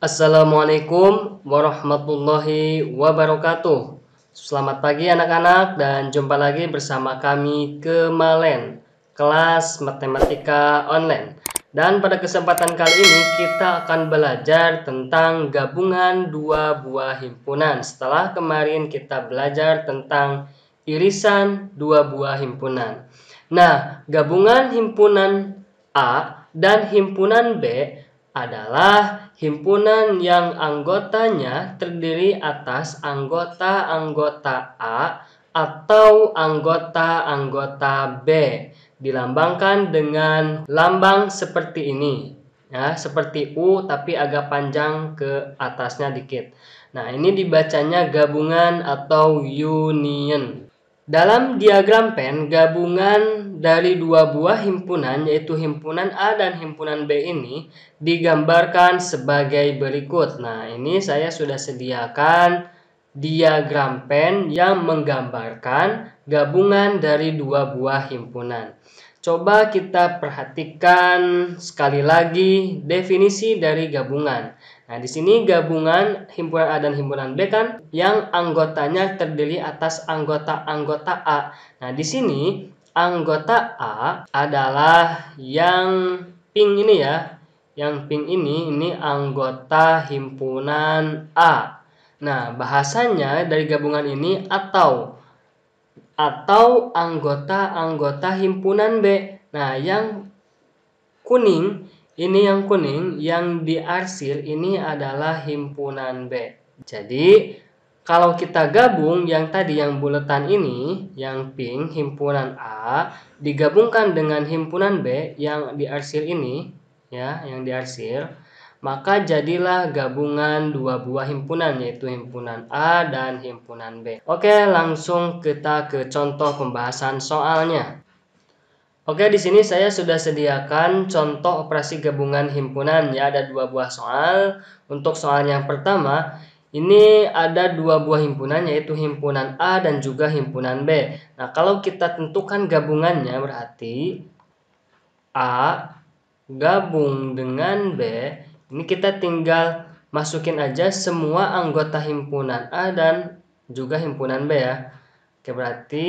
Assalamualaikum warahmatullahi wabarakatuh. Selamat pagi anak-anak dan jumpa lagi bersama kami Kemalen, kelas matematika online. Dan pada kesempatan kali ini kita akan belajar tentang gabungan dua buah himpunan. Setelah kemarin kita belajar tentang irisan dua buah himpunan. Nah, gabungan himpunan A dan himpunan B adalah himpunan yang anggotanya terdiri atas anggota-anggota A atau anggota-anggota B. Dilambangkan dengan lambang seperti ini. Ya, seperti U tapi agak panjang ke atasnya dikit. Nah, ini dibacanya gabungan atau union. Dalam diagram Venn, gabungan dari dua buah himpunan yaitu himpunan A dan himpunan B ini digambarkan sebagai berikut. Nah, ini saya sudah sediakan diagram Venn yang menggambarkan gabungan dari dua buah himpunan. Coba kita perhatikan sekali lagi definisi dari gabungan. Nah, di sini gabungan himpunan A dan himpunan B kan yang anggotanya terdiri atas anggota-anggota A. Nah, di sini anggota A adalah yang pink ini ya. Yang pink ini anggota himpunan A. Nah, bahasanya dari gabungan ini atau anggota-anggota himpunan B. Nah, yang kuning yang diarsir ini adalah himpunan B. Jadi, kalau kita gabung yang tadi yang buletan ini, yang pink, himpunan A, digabungkan dengan himpunan B yang diarsir ini, ya, yang diarsir, maka jadilah gabungan dua buah himpunan, yaitu himpunan A dan himpunan B. Oke, langsung kita ke contoh pembahasan soalnya. Oke, di sini saya sudah sediakan contoh operasi gabungan himpunan ya, ada dua buah soal. Untuk soal yang pertama, ini ada dua buah himpunan yaitu himpunan A dan juga himpunan B. Nah, kalau kita tentukan gabungannya berarti A gabung dengan B, ini kita tinggal masukin aja semua anggota himpunan A dan juga himpunan B ya. Oke, berarti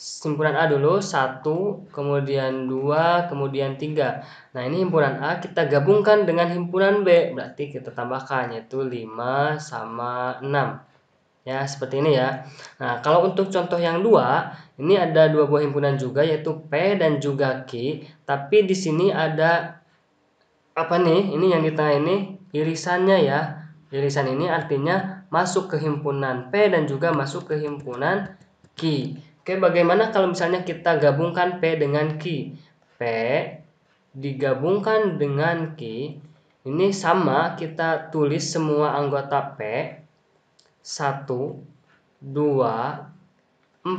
himpunan A dulu 1, kemudian 2, kemudian 3. Nah, ini himpunan A kita gabungkan dengan himpunan B, berarti kita tambahkan yaitu 5 sama 6. Ya, seperti ini ya. Nah, kalau untuk contoh yang 2, ini ada dua buah himpunan juga yaitu P dan juga Q, tapi di sini ada apa nih? Ini yang di tengah ini irisannya ya. Irisan ini artinya masuk ke himpunan P dan juga masuk ke himpunan Q. Oke, bagaimana kalau misalnya kita gabungkan P dengan Q? P digabungkan dengan Q, ini sama, kita tulis semua anggota P. 1, 2, 4,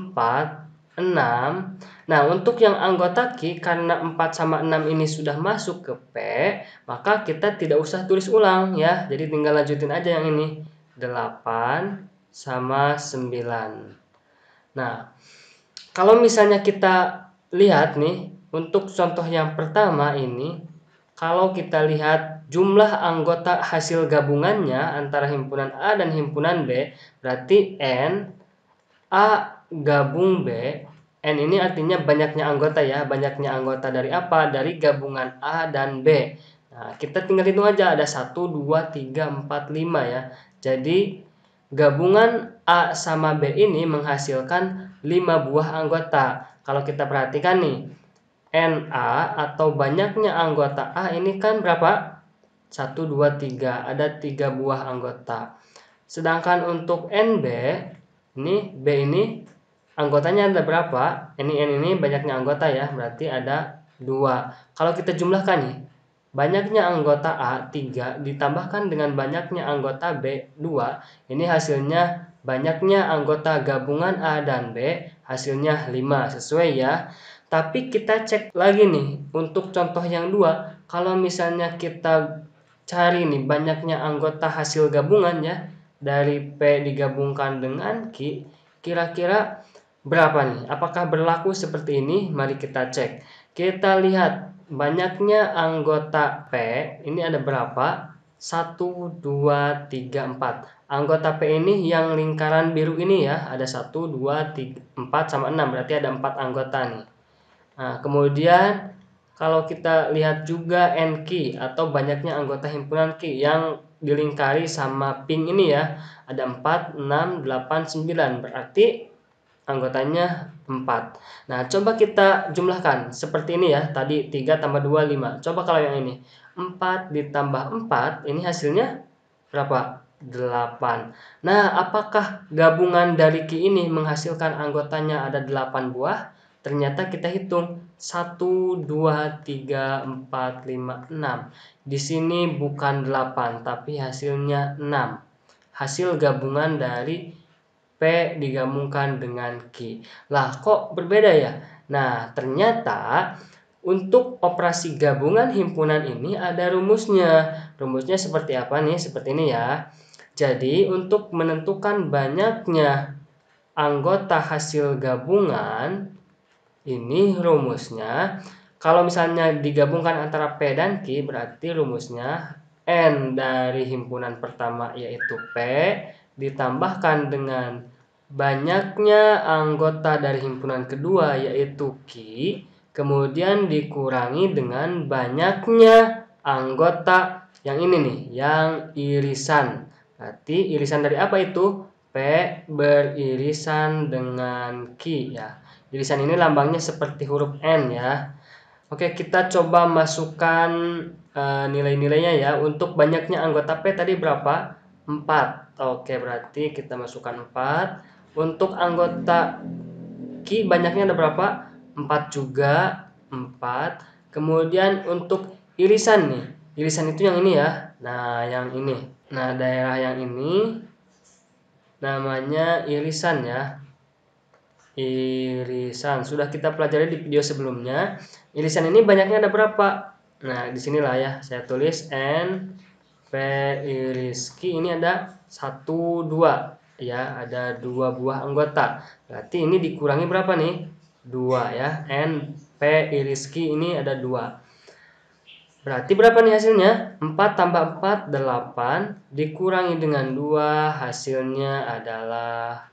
6. Nah, untuk yang anggota Q, karena 4 sama 6 ini sudah masuk ke P, maka kita tidak usah tulis ulang ya. Jadi tinggal lanjutin aja yang ini. 8 sama 9. Nah, kalau misalnya kita lihat nih, untuk contoh yang pertama ini, kalau kita lihat jumlah anggota hasil gabungannya antara himpunan A dan himpunan B, berarti N, A gabung B, N ini artinya banyaknya anggota ya, banyaknya anggota dari apa? Dari gabungan A dan B. Nah, kita tinggal hitung aja, ada 1, 2, 3, 4, 5 ya. Jadi, gabungan A sama B ini menghasilkan 5 buah anggota. Kalau kita perhatikan nih, NA atau banyaknya anggota A ini kan berapa? 1, 2, 3. Ada 3 buah anggota. Sedangkan untuk NB, B ini anggotanya ada berapa? N ini banyaknya anggota ya, berarti ada 2. Kalau kita jumlahkan nih, banyaknya anggota A 3 ditambahkan dengan banyaknya anggota B 2, ini hasilnya banyaknya anggota gabungan A dan B, hasilnya 5, sesuai ya. Tapi kita cek lagi nih, untuk contoh yang 2, kalau misalnya kita cari nih banyaknya anggota hasil gabungan ya, dari P digabungkan dengan Q, kira-kira berapa nih? Apakah berlaku seperti ini? Mari kita cek. Kita lihat banyaknya anggota P, ini ada berapa? 1, 2, 3, 4. Anggota P ini yang lingkaran biru ini ya, ada 1, 2, 3, 4 sama 6, berarti ada 4 anggota nih. Nah, kemudian kalau kita lihat juga N-key atau banyaknya anggota himpunan key yang dilingkari sama pink ini ya, ada 4, 6, 8, 9, berarti anggotanya 4. Nah, coba kita jumlahkan seperti ini ya. Tadi 3 tambah 2, 5. Coba kalau yang ini. 4 ditambah 4, ini hasilnya berapa? 8. Nah, apakah gabungan dari Ki ini menghasilkan anggotanya ada 8 buah? Ternyata kita hitung 1, 2, 3, 4, 5, 6. Di sini bukan 8, tapi hasilnya 6. Hasil gabungan dari P digabungkan dengan Q. Lah, kok berbeda ya? Nah, ternyata untuk operasi gabungan himpunan ini ada rumusnya. Rumusnya seperti apa nih? Seperti ini ya. Jadi, untuk menentukan banyaknya anggota hasil gabungan, ini rumusnya. Kalau misalnya digabungkan antara P dan Q, berarti rumusnya N dari himpunan pertama yaitu P ditambahkan dengan banyaknya anggota dari himpunan kedua yaitu Q, kemudian dikurangi dengan banyaknya anggota yang ini nih, yang irisan. Berarti irisan dari apa itu? P beririsan dengan Q ya. Irisan ini lambangnya seperti huruf N ya. Oke, kita coba masukkan nilai-nilainya ya. Untuk banyaknya anggota P tadi berapa? 4. Oke, berarti kita masukkan 4. Untuk anggota Q banyaknya ada berapa? 4 juga. 4. Kemudian untuk irisan nih. Irisan itu yang ini ya. Nah, yang ini. Nah, daerah yang ini namanya irisan ya. Irisan sudah kita pelajari di video sebelumnya. Irisan ini banyaknya ada berapa? Nah, disinilah ya saya tulis N P iris Q ini ada 1, 2 ya, ada 2 buah anggota. Berarti ini dikurangi berapa nih? 2 ya. N P iris Q ini ada 2. Berarti berapa nih hasilnya? 4 tambah 4, 8. Dikurangi dengan 2, hasilnya adalah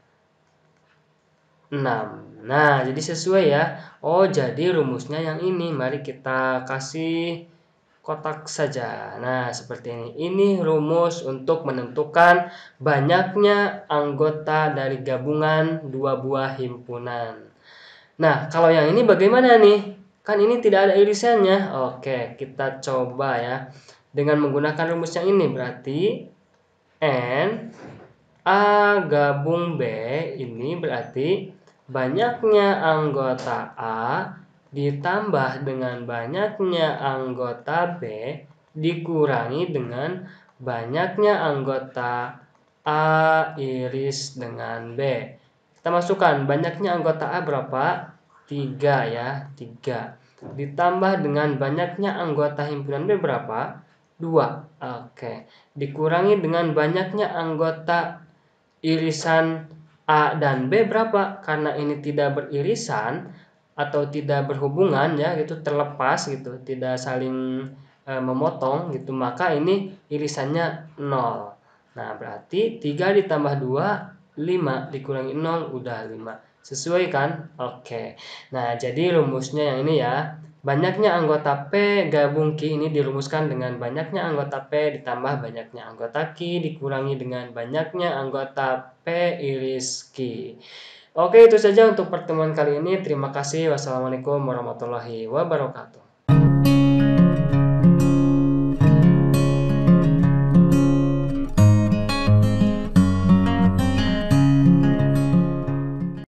6. Nah, jadi sesuai ya. Oh, jadi rumusnya yang ini. Mari kita kasih kotak saja. Nah, seperti ini. Ini rumus untuk menentukan banyaknya anggota dari gabungan dua buah himpunan. Nah, kalau yang ini bagaimana nih? Kan ini tidak ada irisannya. Oke, kita coba ya. Dengan menggunakan rumus yang ini berarti N A gabung B ini berarti banyaknya anggota A ditambah dengan banyaknya anggota B dikurangi dengan banyaknya anggota A iris dengan B. Kita masukkan banyaknya anggota A berapa? 3 ya, 3. Ditambah dengan banyaknya anggota himpunan B berapa? 2. Oke. Dikurangi dengan banyaknya anggota irisan A dan B berapa? Karena ini tidak beririsan atau tidak berhubungan ya, gitu, terlepas gitu, tidak saling memotong gitu, maka ini irisannya 0. Nah, berarti 3 ditambah 2, 5 dikurangi 0 udah 5. Sesuai kan? Oke. Nah, jadi rumusnya yang ini ya. Banyaknya anggota P gabung Q ini dirumuskan dengan banyaknya anggota P ditambah banyaknya anggota Q dikurangi dengan banyaknya anggota P iris Q. Oke, itu saja untuk pertemuan kali ini. Terima kasih. Wassalamualaikum warahmatullahi wabarakatuh.